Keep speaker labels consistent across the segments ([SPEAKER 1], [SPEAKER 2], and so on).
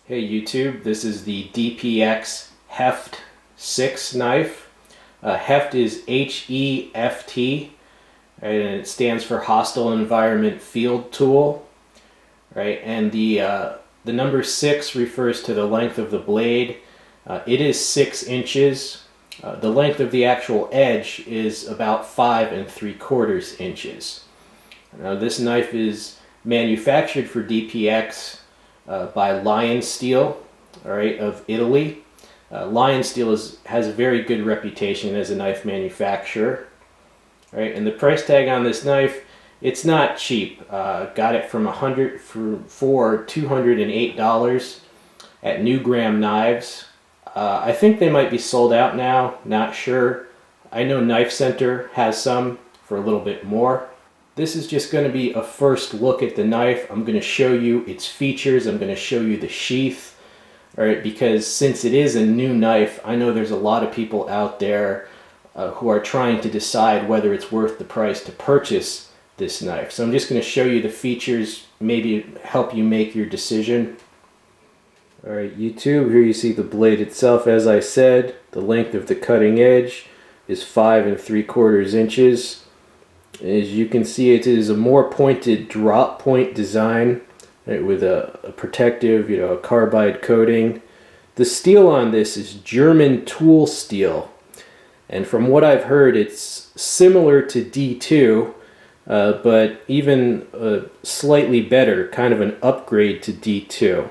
[SPEAKER 1] Hey YouTube, this is the DPX HEFT 6 knife. HEFT is H.E.F.T, right, and it stands for Hostile Environment Field Tool. Right, and the number 6 refers to the length of the blade. It is 6 inches. The length of the actual edge is about 5 3/4 inches. Now this knife is manufactured for DPX by Lion Steel, all right, of Italy. Lion Steel has a very good reputation as a knife manufacturer, all right, and the price tag on this knife, it's not cheap. Got it from for $208 at New Graham Knives. I think they might be sold out now, not sure. I know Knifecenter has some for a little bit more. This is just going to be a first look at the knife. I'm going to show you its features. I'm going to show you the sheath. All right, because since it is a new knife, I know there's a lot of people out there who are trying to decide whether it's worth the price to purchase this knife. So I'm just going to show you the features, maybe help you make your decision. All right, YouTube, here you see the blade itself. As I said, the length of the cutting edge is 5 3/4 inches. As you can see, it is a more pointed drop point design, right, with a protective, a carbide coating. The steel on this is German tool steel, and from what I've heard, it's similar to D2, but even slightly better, kind of an upgrade to D2.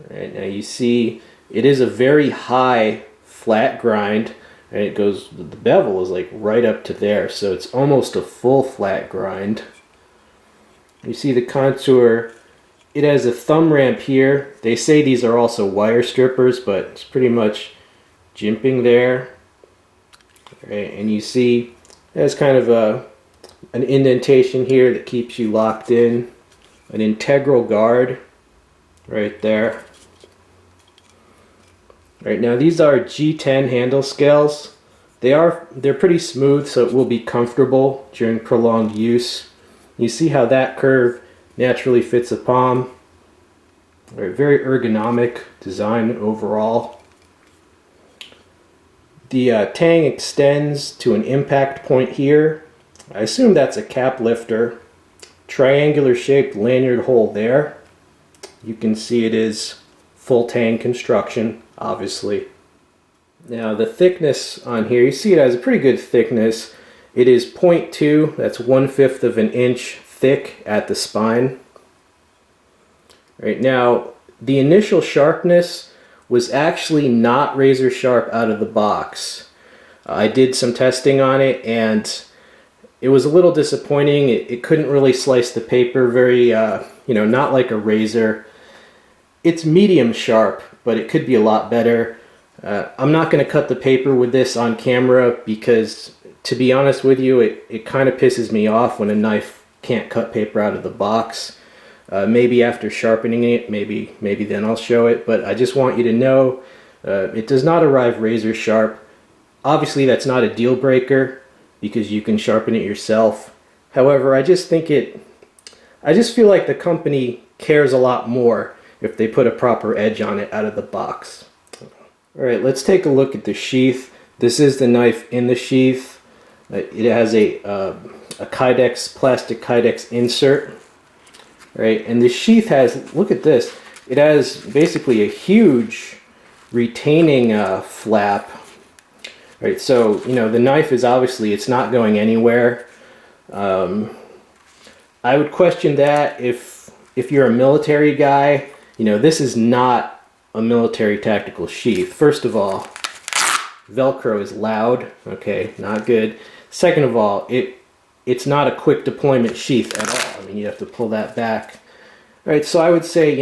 [SPEAKER 1] Right, now you see it is a very high flat grind. And it goes, the bevel is like right up to there, so it's almost a full flat grind. You see the contour, it has a thumb ramp here. They say these are also wire strippers, but it's pretty much jimping there. Right, and you see it has kind of an indentation here that keeps you locked in. An integral guard right there. Right, now these are G10 handle scales. They're pretty smooth, so it will be comfortable during prolonged use. You see how that curve naturally fits a palm. Right, very ergonomic design overall. The tang extends to an impact point here. I assume that's a cap lifter. Triangular shaped lanyard hole there. You can see it is full tang construction, obviously. Now the thickness on here, you see it has a pretty good thickness. It is 0.2, that's 1/5 of an inch thick at the spine. Right, now the initial sharpness was actually not razor sharp out of the box. I did some testing on it and it was a little disappointing. It couldn't really slice the paper very, not like a razor. It's medium sharp, but it could be a lot better. I'm not going to cut the paper with this on camera because, to be honest with you, it kind of pisses me off when a knife can't cut paper out of the box. Maybe after sharpening it, maybe then I'll show it, but I just want you to know it does not arrive razor sharp. Obviously that's not a deal breaker because you can sharpen it yourself. However, I just feel like the company cares a lot more if they put a proper edge on it out of the box. Alright, let's take a look at the sheath. This is the knife in the sheath. It has a Kydex, plastic Kydex insert. Right, and the sheath has, look at this, it has basically a huge retaining flap. Right, so, the knife is obviously, it's not going anywhere. I would question that if you're a military guy. This is not a military tactical sheath. First of all, Velcro is loud, okay, not good. Second of all, it's not a quick deployment sheath at all. I mean, you have to pull that back. All right, so I would say,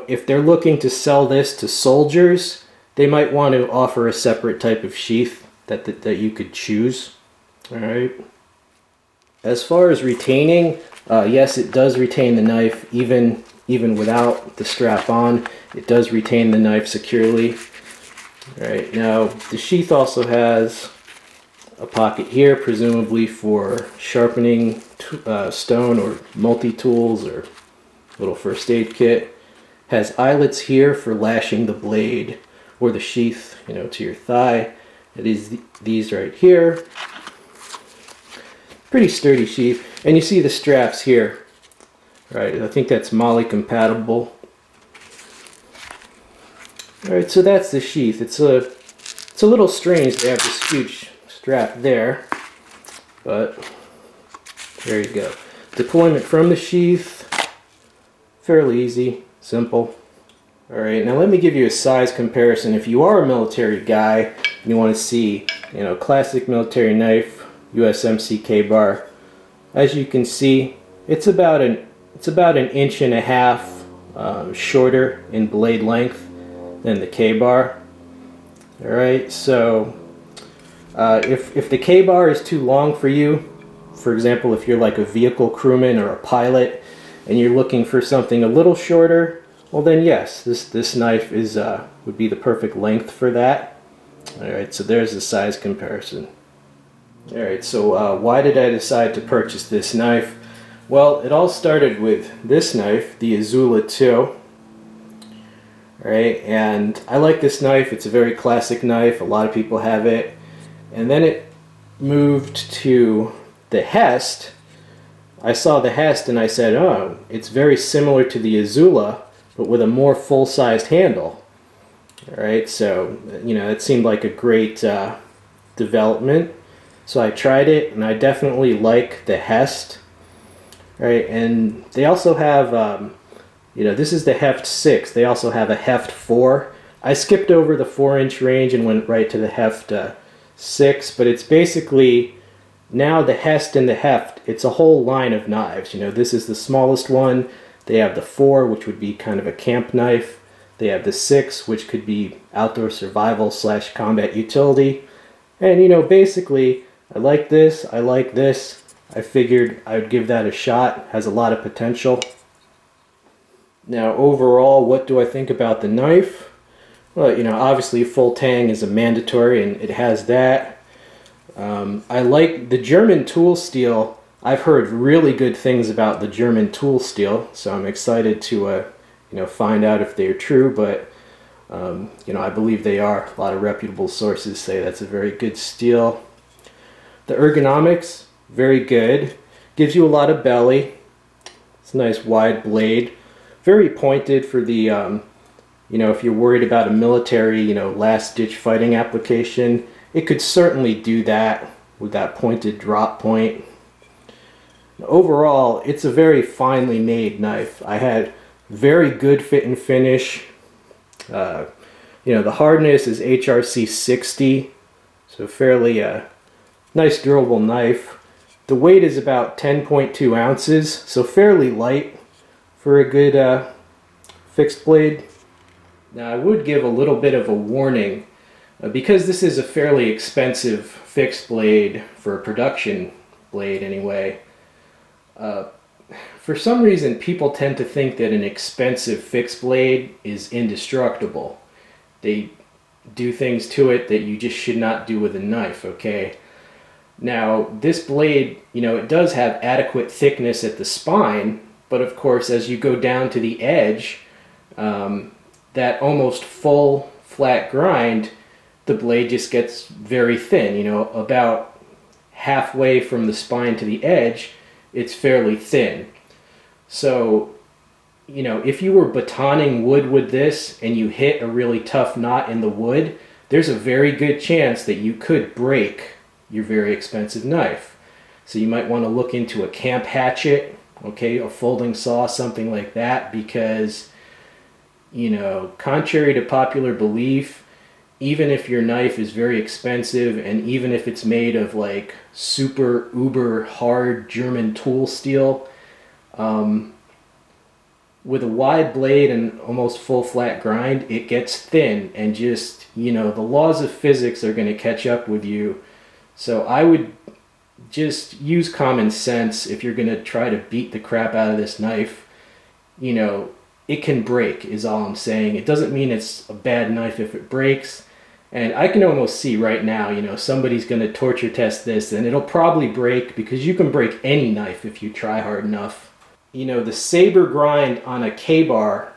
[SPEAKER 1] if they're looking to sell this to soldiers, they might want to offer a separate type of sheath that you could choose. All right. As far as retaining, yes, it does retain the knife even without the strap on. It does retain the knife securely. All right, now the sheath also has a pocket here, presumably for sharpening stone or multi-tools or little first aid kit. Has eyelets here for lashing the blade or the sheath, to your thigh. It is these right here. Pretty sturdy sheath. And you see the straps here, right? I think that's MOLLE compatible. Alright, so that's the sheath. It's a little strange to have this huge strap there, but there you go. Deployment from the sheath, fairly easy, simple. Alright, now let me give you a size comparison. If you are a military guy and you want to see, classic military knife, USMC K-bar, as you can see, it's about an inch and a half shorter in blade length than the K-bar. Alright, so if the K-bar is too long for you, for example, if you're like a vehicle crewman or a pilot and you're looking for something a little shorter, well then yes, this knife is would be the perfect length for that. Alright, so there's the size comparison. Alright, so why did I decide to purchase this knife? Well, it all started with this knife, the Izula 2. Alright, and I like this knife. It's a very classic knife. A lot of people have it. And then it moved to the H.E.F.T. I saw the H.E.F.T. and I said, oh, it's very similar to the Izula, but with a more full-sized handle. Alright, so, it seemed like a great development. So I tried it, and I definitely like the H.E.F.T. Right, and they also have, this is the H.E.F.T 6. They also have a H.E.F.T 4. I skipped over the 4-inch range and went right to the H.E.F.T 6, but it's basically, now the H.E.F.T and the H.E.F.T, it's a whole line of knives. This is the smallest one. They have the 4, which would be kind of a camp knife. They have the 6, which could be outdoor survival / combat utility. And, basically, I like this, I like this. I figured I would give that a shot. Has a lot of potential. Now, overall, what do I think about the knife? Well, obviously full tang is a mandatory, and it has that. I like the German tool steel. I've heard really good things about the German tool steel, so I'm excited to, find out if they're true, but, I believe they are. A lot of reputable sources say that's a very good steel. The ergonomics, very good. Gives you a lot of belly. It's a nice wide blade. Very pointed for the, if you're worried about a military, last-ditch fighting application, it could certainly do that with that pointed drop point. Overall, it's a very finely made knife. I had very good fit and finish. The hardness is HRC 60, so fairly nice durable knife. The weight is about 10.2 ounces, so fairly light for a good fixed blade. Now I would give a little bit of a warning, because this is a fairly expensive fixed blade for a production blade anyway. For some reason people tend to think that an expensive fixed blade is indestructible. They do things to it that you just should not do with a knife, okay? Now, this blade, it does have adequate thickness at the spine, but of course, as you go down to the edge, that almost full flat grind, the blade just gets very thin, about halfway from the spine to the edge, it's fairly thin. So, if you were batoning wood with this and you hit a really tough knot in the wood, there's a very good chance that you could break your very expensive knife. So you might want to look into a camp hatchet, okay, a folding saw, something like that, because, contrary to popular belief, even if your knife is very expensive and even if it's made of like super uber hard German tool steel, with a wide blade and almost full flat grind, it gets thin and just, the laws of physics are going to catch up with you. So I would just use common sense if you're going to try to beat the crap out of this knife. It can break is all I'm saying. It doesn't mean it's a bad knife if it breaks. And I can almost see right now, somebody's going to torture test this and it'll probably break, because you can break any knife if you try hard enough. The saber grind on a K-bar,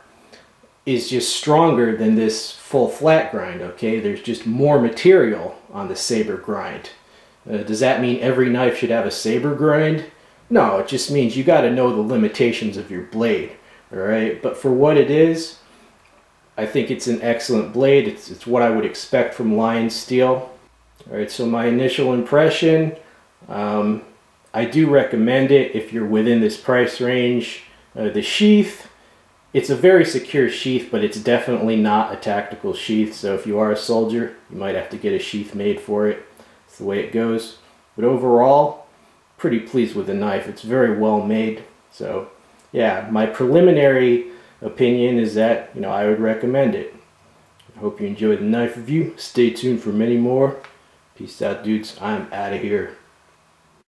[SPEAKER 1] is just stronger than this full flat grind, okay? There's just more material on the saber grind. Does that mean every knife should have a saber grind? No, it just means you got to know the limitations of your blade, all right? But for what it is, I think it's an excellent blade. It's what I would expect from Lion Steel. All right, so my initial impression, I do recommend it if you're within this price range. The sheath, it's a very secure sheath, but it's definitely not a tactical sheath. So if you are a soldier, you might have to get a sheath made for it. It's the way it goes. But overall, pretty pleased with the knife. It's very well made. So yeah, my preliminary opinion is that, I would recommend it. I hope you enjoyed the knife review. Stay tuned for many more. Peace out, dudes. I'm out of here.